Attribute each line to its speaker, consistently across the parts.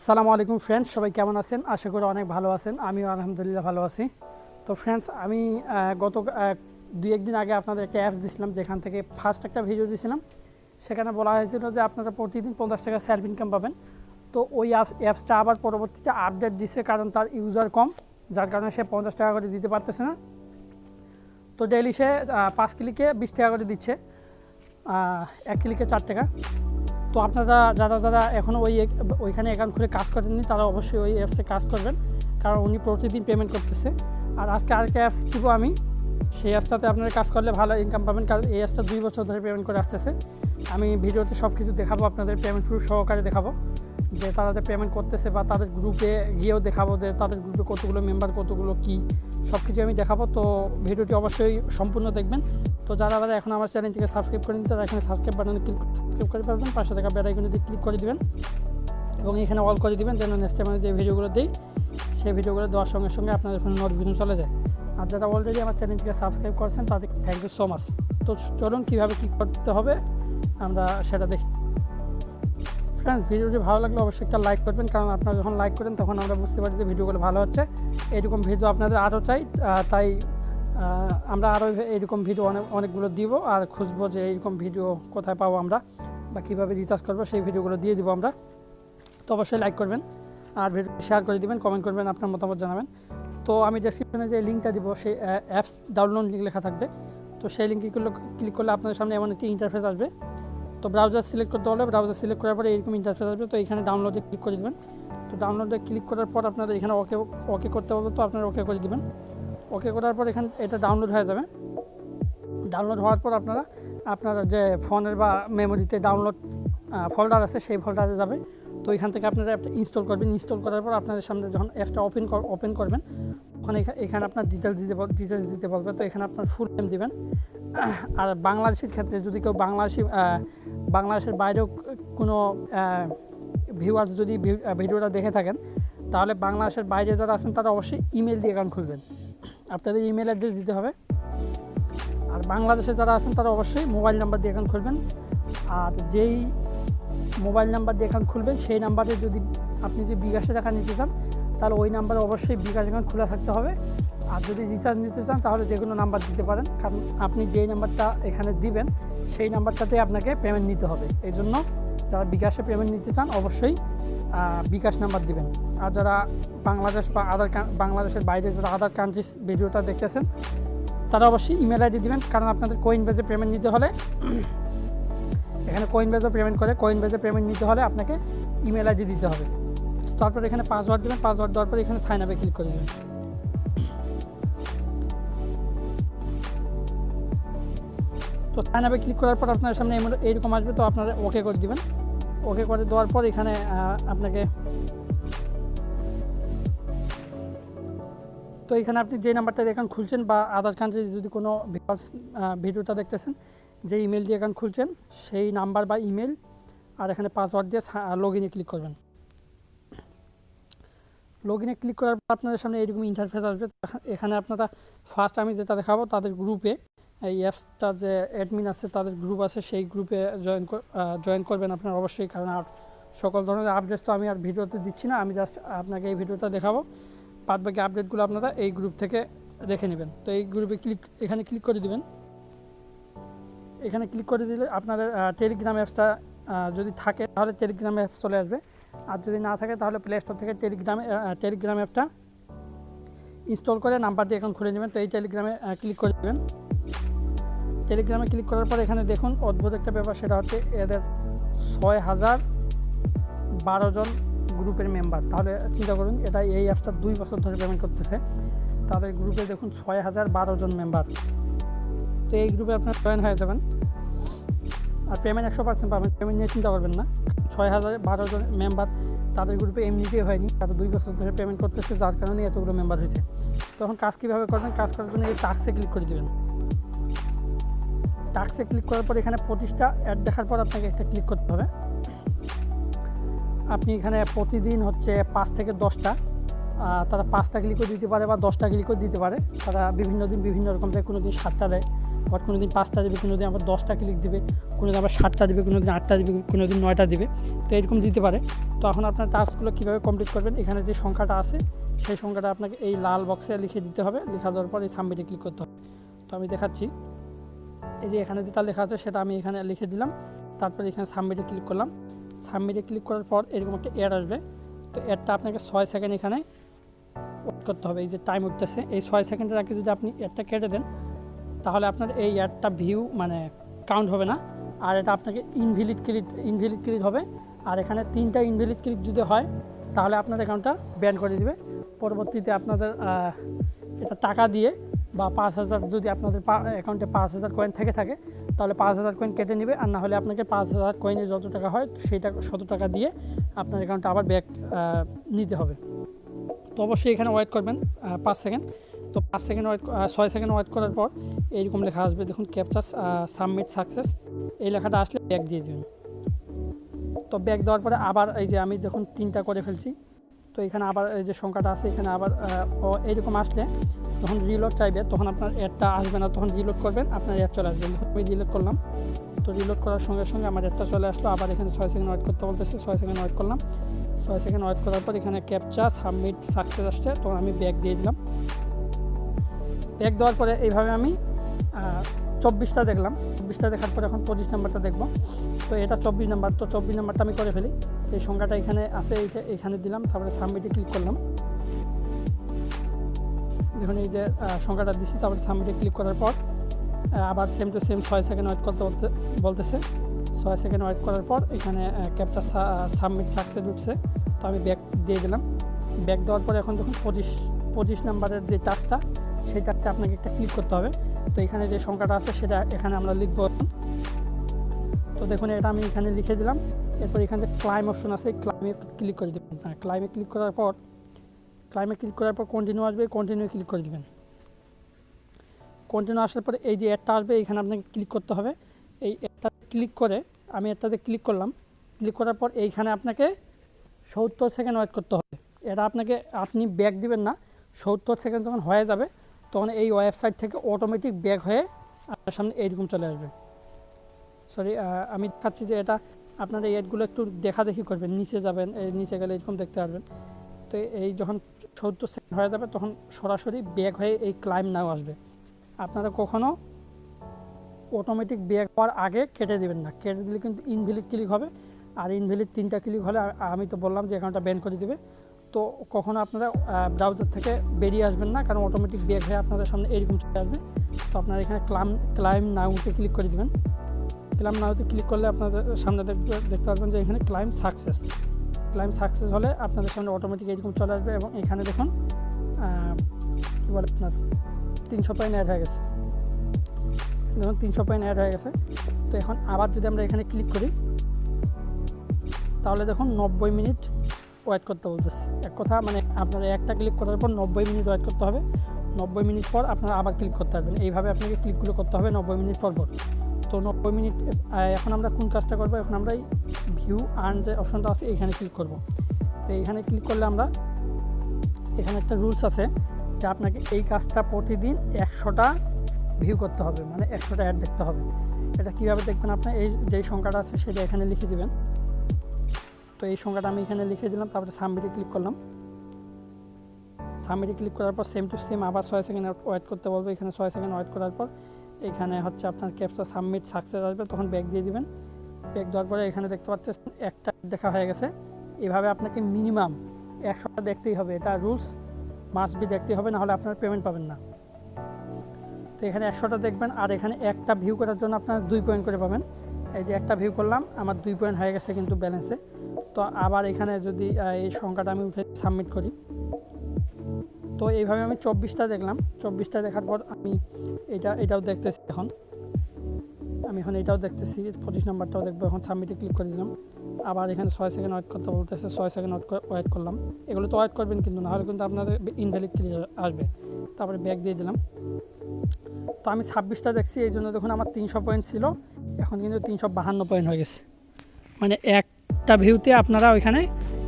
Speaker 1: আসসালামু আলাইকুম ফ্রেন্ডস, সবাই কেমন আছেন? আশা করি অনেক ভালো আছেন। আমিও আলহামদুলিল্লাহ ভালো আছি। তো ফ্রেন্ডস, আমি গত 2-1 দিন আগে আপনাদের একটা অ্যাপস দিয়েছিলাম, যেখান থেকে ফার্স্ট একটা ভিডিও দিয়েছিলাম। সেখানে বলা হয়েছিল যে আপনারা প্রতিদিন 50 টাকা সেলফ ইনকাম পাবেন। তো ওই অ্যাপসটা আবার পরবর্তীতে আপডেট দিছে, কারণ তার ইউজার কম, যার কারণে সে 50 টাকা করে দিতে পারতেছে না। তো ডেইলি সে 5 ক্লিকে 20 টাকা করে দিচ্ছে, 1 ক্লিকে 4 টাকা। তো আপনারা যারা এখনও ওইখানে অ্যাকাউন্ট খুলে কাজ করেননি, তারা অবশ্যই ওই অ্যাপসে কাজ করবেন, কারণ উনি প্রতিদিন পেমেন্ট করতেছে। আর আজকে আরেকটা অ্যাপস দিব আমি, সেই অ্যাপসটাতে আপনারা কাজ করলে ভালো ইনকাম পাবেন, কারণ এই অ্যাপসটা 2 বছর ধরে পেমেন্ট করে আসতেছে। আমি ভিডিওতে সব কিছু দেখাবো, আপনাদের পেমেন্ট প্রুফ সহকারে দেখাবো যে তারা যে পেমেন্ট করতেছে, বা তাদের গ্রুপে গিয়েও দেখাবো যে তাদের গ্রুপে কতগুলো মেম্বার, কতগুলো কী, সব কিছু আমি দেখাবো। তো ভিডিওটি অবশ্যই সম্পূর্ণ দেখবেন। তো যারা এখন আমার চ্যানেলটিকে সাবস্ক্রাইব করেন, তারা এখানে সাবস্ক্রাইব বাটনে সাবস্ক্রাইব করে পারবেন, পাশে থাকা বেল আইকনে ক্লিক করে দিবেন এবং এখানে অল করে দিবেন, যেন নেক্সট টাইম যে ভিডিওগুলো দিই সেই ভিডিওগুলো দেওয়ার সঙ্গে সঙ্গে আপনাদের ফোনে নোটিফিকেশন চলে যায়। আর যারা অলরেডি আমার চ্যানেলটিকে সাবস্ক্রাইব করছেন, তাদেরকে থ্যাংক ইউ সো মাচ। তো চলুন কীভাবে কী করতে হবে আমরা সেটা দেখি। ফ্রেন্ডস, ভিডিওটি ভালো লাগলে অবশ্যই একটা লাইক করবেন, কারণ আপনারা যখন লাইক করেন তখন আমরা বুঝতে পারি যে ভিডিওগুলো ভালো হচ্ছে। এরকম ভিডিও আপনাদের আরও চাই, তাই আমরা আরও এইরকম ভিডিও অনেকগুলো দিব, আর খুঁজবো যে এইরকম ভিডিও কোথায় পাবো আমরা, বা কীভাবে রিচার্জ করবো সেই ভিডিওগুলো দিয়ে দিব আমরা। তো অবশ্যই লাইক করবেন আর ভিডিও শেয়ার করে দিবেন, কমেন্ট করবেন, আপনার মতামত জানাবেন। তো আমি ডেসক্রিপশনে যে লিঙ্কটা দিব, সেই অ্যাপস ডাউনলোড লিঙ্ক লেখা থাকবে। তো সেই লিঙ্কে ক্লিক করলে আপনাদের সামনে এমন একটি ইন্টারফেস আসবে। তো ব্রাউজার সিলেক্ট করতে হলে ব্রাউজার সিলেক্ট করার পরে এরকম ইন্টারফেস আসবে। তো এখানে ডাউনলোডে ক্লিক করে দেবেন। তো ডাউনলোডে ক্লিক করার পর আপনাদের এখানে ওকে করতে হবে, তো আপনারা ওকে করে দেবেন। ওকে করার পর এখানে এটা ডাউনলোড হয়ে যাবে। ডাউনলোড হওয়ার পর আপনারা যে ফোনের বা মেমোরিতে ডাউনলোড ফোল্ডার আছে, সেই ফোল্ডারে যাবে। তো এখান থেকে আপনারা অ্যাপটা ইনস্টল করবেন। ইনস্টল করার পর আপনাদের সামনে যখন অ্যাপটা ওপেন করবেন, তখন এখানে আপনার ডিটেলস দিতে বলবে। তো এখানে আপনার ফুল নেম দিবেন। আর বাংলাদেশের ক্ষেত্রে যদি কেউ বাংলাদেশের বাইরেও কোনো ভিউয়ার্স যদি ভিডিওটা দেখে থাকেন, তাহলে বাংলাদেশের বাইরে যারা আছেন তারা অবশ্যই ইমেল দিয়ে অ্যাকাউন্ট খুলবেন। আপনাদের ইমেল অ্যাড্রেস দিতে হবে। আর বাংলাদেশে যারা আছেন তারা অবশ্যই মোবাইল নাম্বার দিয়ে অ্যাকাউন্ট খুলবেন। আর যেই মোবাইল নাম্বার দিয়ে অ্যাকাউন্ট খুলবেন, সেই নাম্বারে যদি আপনি bKash টাকা নিতে চান, তাহলে ওই নাম্বারে অবশ্যই bKash অ্যাকাউন্ট খোলা থাকতে হবে। আর যদি রিচার্জ নিতে চান, তাহলে যে কোনো নাম্বার দিতে পারেন, কারণ আপনি যেই নাম্বারটা এখানে দিবেন সেই নাম্বারটাতে আপনাকে পেমেন্ট নিতে হবে। এই জন্য যারা bKash-এ পেমেন্ট নিতে চান, অবশ্যই bKash নাম্বার দিবেন। আর যারা বাংলাদেশ বা বাংলাদেশের বাইরে যারা আদার কান্ট্রিজ ভিডিওটা দেখতেছেন, তারা অবশ্যই ইমেল আইডি দিবেন, কারণ আপনাদের Coinbase-এ পেমেন্ট নিতে হলে, এখানে Coinbase-ও পেমেন্ট করে, Coinbase-এ পেমেন্ট নিতে হলে আপনাকে ইমেল আইডি দিতে হবে। তারপর এখানে পাসওয়ার্ড দেবেন। পাসওয়ার্ড দেওয়ার পর এখানে সাইন আপে ক্লিক করে দেবেন। তো সাইন আপে ক্লিক করার পর আপনার সামনে এইরকম আসবে। তো আপনারা ওকে করে দেবেন। ওকে করে দেওয়ার পর এখানে আপনাকে, তো এখানে আপনি যে নাম্বারটা দিয়ে অ্যাকাউন্ট খুলছেন, বা আদার কান্ট্রি যদি কোনো ভিডিওটা দেখতেছেন, যে ইমেল দিয়ে অ্যাকাউন্ট খুলছেন, সেই নাম্বার বা ইমেল আর এখানে পাসওয়ার্ড দিয়ে লগ ইনে ক্লিক করবেন। লগ ইনে ক্লিক করার পর আপনাদের সামনে এইরকম ইন্টারফেস আসবে। এখানে আপনারা ফার্স্ট আমি যেটা দেখাবো, তাদের গ্রুপে, এই অ্যাপসটা যে অ্যাডমিন আছে তাদের গ্রুপ আছে, সেই গ্রুপে জয়েন করবেন আপনারা অবশ্যই, কারণ আর সকল ধরনের আপডেটস তো আমি আর ভিডিওতে দিচ্ছি না, আমি জাস্ট আপনাকে এই ভিডিওটা দেখাবো। বাদ বাকি আপডেটগুলো আপনারা এই গ্রুপ থেকে দেখে নেবেন। তো এই গ্রুপে এখানে ক্লিক করে দিবেন। এখানে ক্লিক করে দিলে আপনাদের টেলিগ্রাম অ্যাপসটা যদি থাকে, তাহলে টেলিগ্রাম অ্যাপস চলে আসবে। আর যদি না থাকে, তাহলে প্লে স্টোর থেকে টেলিগ্রাম অ্যাপটা ইনস্টল করে নাম্বার দিয়ে অ্যাকাউন্ট খুলে নেবেন। তো এই টেলিগ্রামে ক্লিক করে দেবেন। টেলিগ্রামে ক্লিক করার পর এখানে দেখুন অদ্ভুত একটা ব্যাপার, সেটা হচ্ছে এদের 6012 জন গ্রুপের মেম্বার। তাহলে চিন্তা করুন, এই অ্যাপসটা 2 বছর ধরে পেমেন্ট করতেছে। তাদের গ্রুপে দেখুন 6012 জন মেম্বার। তো এই গ্রুপে আপনারা জয়েন হয়ে যাবেন। আর পেমেন্ট 100% পাবেন, পেমেন্ট নিয়ে চিন্তা করবেন না। 6012 জন মেম্বার তাদের গ্রুপে এমনিতেই হয়নি, তারা 2 বছর ধরে পেমেন্ট করতেছে, যার কারণে এতগুলো মেম্বার হয়েছে। তখন কাজ কীভাবে করবেন? কাজ করার জন্য এই টাস্কে ক্লিক করে দেবেন। টাস্কে ক্লিক করার পর এখানে 25টা অ্যাড দেখার পর আপনাকে একটা ক্লিক করতে হবে। আপনি এখানে প্রতিদিন হচ্ছে 5 থেকে 10টা, তারা 5টা ক্লিকও দিতে পারে বা 10টা ক্লিকও দিতে পারে। তারা বিভিন্ন দিন বিভিন্ন রকম দেয়, কোনো দিন 7টা দেয়, আবার কোনো দিন 5টা দেবে, কোনো দিন আবার 10টা ক্লিক দেবে, কোনো দিন আবার 7টা দেবে, কোনো দিন 8টা দেবে, কোনো দিন 9টা দেবে। তো এরকম দিতে পারে। তো এখন আপনার টাস্কগুলো কীভাবে কমপ্লিট করবেন, এখানে যে সংখ্যাটা আছে সেই সংখ্যাটা আপনাকে এই লাল বক্সে লিখে দিতে হবে। লেখা দেওয়ার পর এই সাবমিটে ক্লিক করতে হবে। তো আমি দেখাচ্ছি, এই যে এখানে যেটা লেখা আছে সেটা আমি এখানে লিখে দিলাম। তারপর এখানে সাবমিটে ক্লিক করলাম। সাবমিটে ক্লিক করার পর এরকম একটা অ্যাড আসবে। তো অ্যাডটা আপনাকে 6 সেকেন্ড এখানে ওয়েট করতে হবে। এই যে টাইম উঠতেছে, এই 6 সেকেন্ডের আগে যদি আপনি অ্যাডটা কেটে দেন তাহলে আপনার এই অ্যাডটা ভিউ মানে কাউন্ট হবে না, আর এটা আপনাকে ইনভ্যালিড ক্লিক হবে। আর এখানে 3টা ইনভ্যালিড ক্লিক যদি হয় তাহলে আপনার অ্যাকাউন্টটা ব্যান করে দিবে। পরবর্তীতে আপনাদের এটা টাকা দিয়ে বা 5,000 যদি আপনাদের অ্যাকাউন্টে 5,000 কয়েন থেকে থাকে তাহলে 5,000 কয়েন কেটে নেবে, আর না হলে আপনাকে 5,000 কয়েনে যত টাকা হয় সেইটা 100 টাকা দিয়ে আপনার অ্যাকাউন্টে আবার ব্যাক নিতে হবে। তো অবশ্যই এখানে ওয়েট করবেন 5 সেকেন্ড। তো 5 সেকেন্ড 6 সেকেন্ড ওয়েট করার পর এইরকম লেখা আসবে, দেখুন ক্যাপচা সাবমিট সাকসেস, এই লেখাটা আসলে ব্যাক দিয়ে দেবেন। তো ব্যাক দেওয়ার পরে আবার এই যে আমি দেখুন 3টা করে ফেলছি। তো এখানে আবার এই যে সংখ্যাটা আছে এখানে আবার এইরকম আসলে যখন রিলোড চাইবে তখন আপনার অ্যাডটা আসবে না, তখন রিলোড করবেন আপনার অ্যাড চলে আসবে। আমি রিলোড করলাম, তো রিলোড করার সঙ্গে সঙ্গে আমার অ্যাডটা চলে আসলো। আবার এখানে 6 সেকেন্ড ওয়েট করতে বলতেছে, 6 সেকেন্ড ওয়েট করলাম। 6 সেকেন্ড ওয়েট করার পর এখানে ক্যাপচা সাবমিট সাকসেস আসছে, তখন আমি ব্যাক দিয়ে দিলাম। ব্যাক দেওয়ার পরে এইভাবে আমি 24টা দেখলাম। 24টা দেখার পরে এখন 25 নাম্বারটা দেখব। তো এটা 24 নাম্বার, তো 24 নাম্বারটা আমি করে ফেলি। এই সংখ্যাটা এখানে আছে, এইখানে দিলাম, তারপরে সাবমিটে ক্লিক করলাম। দেখুন এই যে সংখ্যাটা দিচ্ছি, তারপরে সাবমিটে ক্লিক করার পর আবার same to same 6 second wait করতে বলতেছে। 6 সেকেন্ড ওয়েট করার পর এখানে ক্যাপচা সাবমিট সাকসেস উঠছে, তো আমি ব্যাক দিয়ে দিলাম। ব্যাক দেওয়ার পরে এখন দেখুন 25 নাম্বারের যে টাস্কটা সেই টাস্কটা আপনাকে একটা ক্লিক করতে হবে। তো এখানে যে সংখ্যাটা আছে সেটা এখানে আমরা লিখব। তো দেখুন এটা আমি এখানে লিখে দিলাম। এরপর এখানে যে ক্লাইম অপশন আছে, ক্লাইমে ক্লিক করে দেবেন। ক্লাইমে ক্লিক করার পর কন্টিনিউ আসবে, কন্টিনিউ ক্লিক করে দেবেন। কন্টিনিউ আসার পরে এই যে অ্যাডটা আসবে এখানে আপনাকে ক্লিক করতে হবে। এই অ্যাডটা ক্লিক করে আমি অ্যাডটাতে ক্লিক করলাম। ক্লিক করার পর এইখানে আপনাকে 70 সেকেন্ড ওয়েট করতে হবে। এটা আপনি ব্যাক দিবেন না, 70 সেকেন্ড যখন হয়ে যাবে তখন এই ওয়েবসাইট থেকে অটোমেটিক ব্যাক হয়ে আপনার সামনে এইরকম চলে আসবে। সরি, আমি দেখাচ্ছি যে এটা আপনারা এই অ্যাডগুলো একটু দেখাদেখি করবেন। নিচে যাবেন, নিচে গেলে এরকম দেখতে পারবেন। তো এই যখন 70 সেকেন্ড হয়ে যাবে তখন সরাসরি ব্যাক হয়ে এই ক্লাইম নাও আসবে। আপনারা কখনও অটোমেটিক ব্যাক হওয়ার আগে কেটে দেবেন না, কেটে দিলে কিন্তু ইনভ্যালিড ক্লিক হবে। আর ইনভ্যালিড 3টা ক্লিক হলে আমি তো বললাম যে অ্যাকাউন্টটা ব্যান করে দেবে। তো কখনো আপনারা ব্রাউজার থেকে বেরিয়ে আসবেন না, কারণ অটোমেটিক ব্যাক হয়ে আপনাদের সামনে এরকম চলে আসবে। তো আপনারা এখানে ক্লাইম নাউতে ক্লিক করে দেবেন। ক্লাইম নাউতে ক্লিক করলে আপনাদের সামনে দেখতে পারবেন যে এখানে ক্লাইম সাকসেস হলে আপনাদের সামনে অটোমেটিক এরকম চলে আসবে। এবং এখানে দেখুন কী বলে আপনার 300 পয়েন্ট অ্যাড হয়ে গেছে। দেখুন 300 পয়েন্ট অ্যাড হয়ে গেছে। তো এখন আবার যদি আমরা এখানে ক্লিক করি তাহলে দেখুন 90 মিনিট ওয়েট করতে বলতেছে। এক কথা মানে আপনারা একটা ক্লিক করার পর 90 মিনিট ওয়েট করতে হবে। 90 মিনিট পর আপনারা আবার ক্লিক করতে পারবেন। এইভাবে আপনাকে ক্লিকগুলো করতে হবে 90 মিনিট পর। তো 90 মিনিট এখন আমরা কোন কাজটা করবো, এখন আমরা এই ভিউ আর্ন যে অপশনটা আছে এইখানে ক্লিক করব। তো এইখানে ক্লিক করলে আমরা এখানে একটা রুলস আছে যে আপনাকে এই কাজটা প্রতিদিন 100টা ভিউ করতে হবে, মানে 100টা অ্যাড দেখতে হবে। এটা কীভাবে দেখবেন, আপনার এই যেই সংখ্যাটা আছে সেটা এখানে লিখে দেবেন। তো এই সংখ্যাটা আমি এখানে লিখে দিলাম, তারপরে সাবমিটে ক্লিক করলাম। সাবমিটে ক্লিক করার পর সেম টু সেম আবার 6 সেকেন্ড ওয়েট করতে বলবো। এখানে 6 সেকেন্ড ওয়েট করার পর এখানে হচ্ছে আপনার ক্যাপচা সাবমিট সাকসেস আসবে, তখন ব্যাক দিয়ে দিবেন। ব্যাক দেওয়ার পরে এখানে দেখতে পাচ্ছেন একটা দেখা হয়ে গেছে। এভাবে আপনাকে মিনিমাম 100টা দেখতেই হবে, এটা রুলস মাস্ট বি দেখতেই হবে, নাহলে আপনার পেমেন্ট পাবেন না। তো এখানে 100টা দেখবেন, আর এখানে একটা ভিউ করার জন্য আপনার 2 পয়েন্ট করে পাবেন। এই যে একটা ভিউ করলাম, আমার 2 পয়েন্ট হয়ে গেছে কিন্তু ব্যালেন্সে। তো আবার এখানে যদি এই সংখ্যাটা আমি উঠে সাবমিট করি, তো এইভাবে আমি 24টা দেখলাম। 24টা দেখার পর আমি এটাও দেখতেছি। আমি এটাও দেখতেছি, 25 নাম্বারটাও দেখবো। এখন সাবমিটে ক্লিক করে দিলাম। আবার এখানে 6 সেকেন্ড ওয়েট করতে বলতেছে, 6 সেকেন্ড ওয়েট করলাম। এগুলো তো ওয়েট করবেন কিন্তু, নাহলে কিন্তু আপনাদের ইনভ্যালিড ক্লিক আসবে। তারপরে ব্যাক দিয়ে দিলাম। তো আমি 26টা দেখছি, এই জন্য দেখুন আমার 300 পয়েন্ট ছিল, এখন কিন্তু 352 পয়েন্ট হয়ে গেছে। মানে একটা ভিউতে আপনারা ওইখানে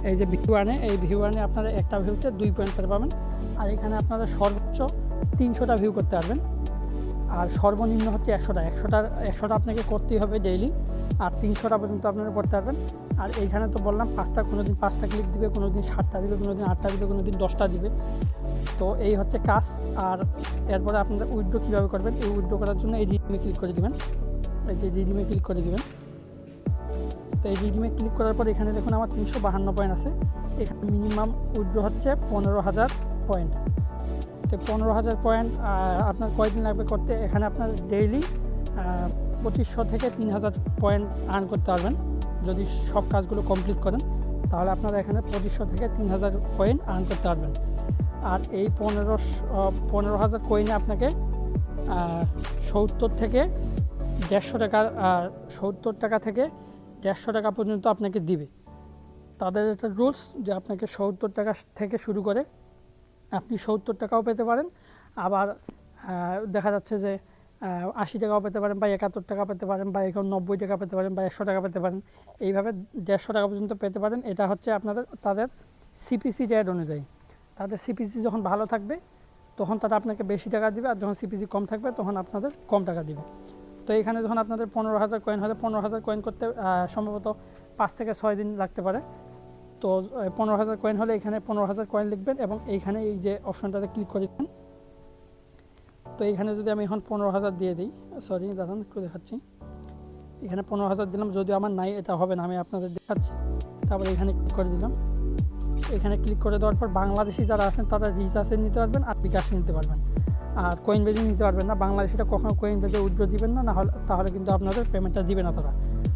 Speaker 1: এই যে ভিউ আনে আপনারা একটা ভিউতে 2 পয়েন্ট করে পাবেন। আর এখানে আপনারা সর্বোচ্চ 300টা ভিউ করতে পারবেন। আর সর্বনিম্ন হচ্ছে 100টা আপনাকে করতেই হবে ডেইলি, আর 300টা পর্যন্ত আপনারা করতে পারবেন। আর এইখানে তো বললাম কোনো দিন 5টা ক্লিক দিবে, কোনো দিন 7টা দিবে, কোনো দিন 8টা দিবে, কোনো দিন 10টা দিবে। তো এই হচ্ছে কাজ। আর এরপরে আপনারা উইথড্র কীভাবে করবেন, এই উইথড্র করার জন্য এই রিডিমে ক্লিক করে দেবেন। এই যে রিডিমে ক্লিক করে দেবেন। তো এই রিডিমে ক্লিক করার পর এখানে দেখুন আমার 352 পয়েন্ট আছে। এখানে মিনিমাম উইথড্র হচ্ছে 15,000 পয়েন্ট। তো 15,000 পয়েন্ট আপনার কয়দিন লাগবে করতে? এখানে আপনার ডেইলি 2500 থেকে 3000 পয়েন্ট আর্ন করতে পারবেন। যদি সব কাজগুলো কমপ্লিট করেন তাহলে আপনারা এখানে 2500 থেকে 3000 কয়েন আর্ন করতে পারবেন। আর এই 15,000 কয়েনে আপনাকে 70 থেকে 150 টাকা 70 টাকা থেকে 150 টাকা পর্যন্ত আপনাকে দিবে। তাদের একটা রুলস যে আপনাকে 70 টাকা থেকে শুরু করে আপনি 70 টাকাও পেতে পারেন, আবার দেখা যাচ্ছে যে 80 টাকাও পেতে পারেন, বা 71 টাকা পেতে পারেন, বা এখন 90 টাকা পেতে পারেন, বা 100 টাকা পেতে পারেন। এইভাবে 150 টাকা পর্যন্ত পেতে পারেন। এটা হচ্ছে তাদের সিপিসি রেট অনুযায়ী। তাদের সিপিসি যখন ভালো থাকবে তখন তারা আপনাকে বেশি টাকা দিবে, আর যখন সিপিসি কম থাকবে তখন আপনাদের কম টাকা দিবে। তো এখানে যখন আপনাদের 15,000 কয়েন হবে, 15,000 কয়েন করতে সম্ভবত 5 থেকে 6 দিন লাগতে পারে। তো 15,000 কয়েন হলে এখানে 15,000 কয়েন লিখবেন এবং এইখানে এই যে অপশনটাতে ক্লিক করে দেবেন। তো এইখানে যদি আমি এখন 15,000 দিয়ে দিই, সরি দাঁড়ান একটু দেখাচ্ছি। এখানে 15,000 দিলাম, যদিও আমার নাই, এটা হবে না, আমি আপনাদের দেখাচ্ছি। তারপরে এখানে ক্লিক করে দিলাম। এখানে ক্লিক করে দেওয়ার পর বাংলাদেশি যারা আছেন তারা রিচার্জে নিতে পারবেন আর বিকাশে নিতে পারবেন, আর কয়েনবেজে নিতে পারবেন না। বাংলাদেশিটা কখনো কয়েনবেজে উইথড্র দিবেন না, তাহলে কিন্তু আপনাদের পেমেন্টটা দিবে না তারা।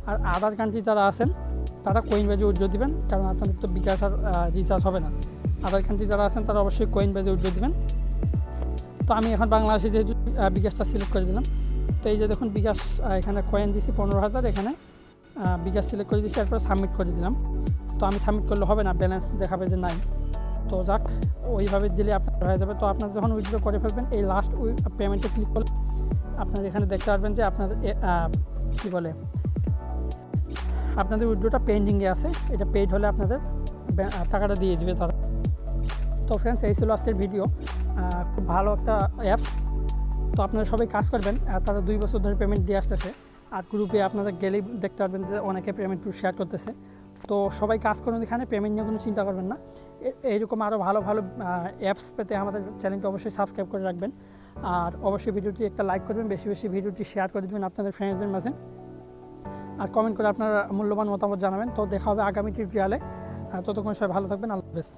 Speaker 1: আর আদার কান্ট্রি যারা আছেন তারা কয়েনবেজে উইথড্র দিবেন, কারণ আপনাদের তো বিকাশ আর রিচার্জ হবে না। আদার কান্ট্রি যারা আছেন তারা অবশ্যই কয়েনবেজে উইথড্র দিবেন। তো আমি এখন বাংলাদেশে যেহেতু বিকাশটা সিলেক্ট করে দিলাম। তো এই যে দেখুন বিকাশ, এখানে কয়েন দিছি 15,000, এখানে বিকাশ সিলেক্ট করে দিয়েছি, এরপর সাবমিট করে দিলাম। তো আমি সাবমিট করলে হবে না, ব্যালেন্স দেখাবে যে নাই। তো যাক, ওইভাবে দিলে আপনার হয়ে যাবে। তো আপনার যখন উইথড্র করে ফেলবেন, এই লাস্ট পেমেন্টে ক্লিক করলে আপনার এখানে দেখতে পারবেন যে আপনাদের কী বলে, আপনাদের উইথড্রটা পেন্ডিংয়ে আছে। এটা পেইড হলে আপনাদের টাকাটা দিয়ে দিবে তারা। তো ফ্রেন্ডস, এই ছিল আজকের ভিডিও। খুব ভালো একটা অ্যাপস। তো আপনারা সবাই কাজ করবেন। তারা 2 বছর ধরে পেমেন্ট দিয়ে আসতেছে, আর গ্রুপে আপনারা গেলেই দেখতে পারবেন যে অনেকে পেমেন্ট শেয়ার করতেছে। তো সবাই কাজ করুন, এখানে পেমেন্ট নিয়ে কোনো চিন্তা করবেন না। এইরকম আরও ভালো ভালো অ্যাপস পেতে আমাদের চ্যানেলটি অবশ্যই সাবস্ক্রাইব করে রাখবেন। আর অবশ্যই ভিডিওটি একটা লাইক করবেন, বেশি বেশি ভিডিওটি শেয়ার করে দেবেন আপনাদের ফ্রেন্ডসদের মাঝে, আর কমেন্ট করে আপনার মূল্যবান মতামত জানাবেন। তো দেখা হবে আগামী টিউটোরিয়ালে। ততক্ষণ সবাই ভালো থাকবেন। আল্লাহ হাফেজ।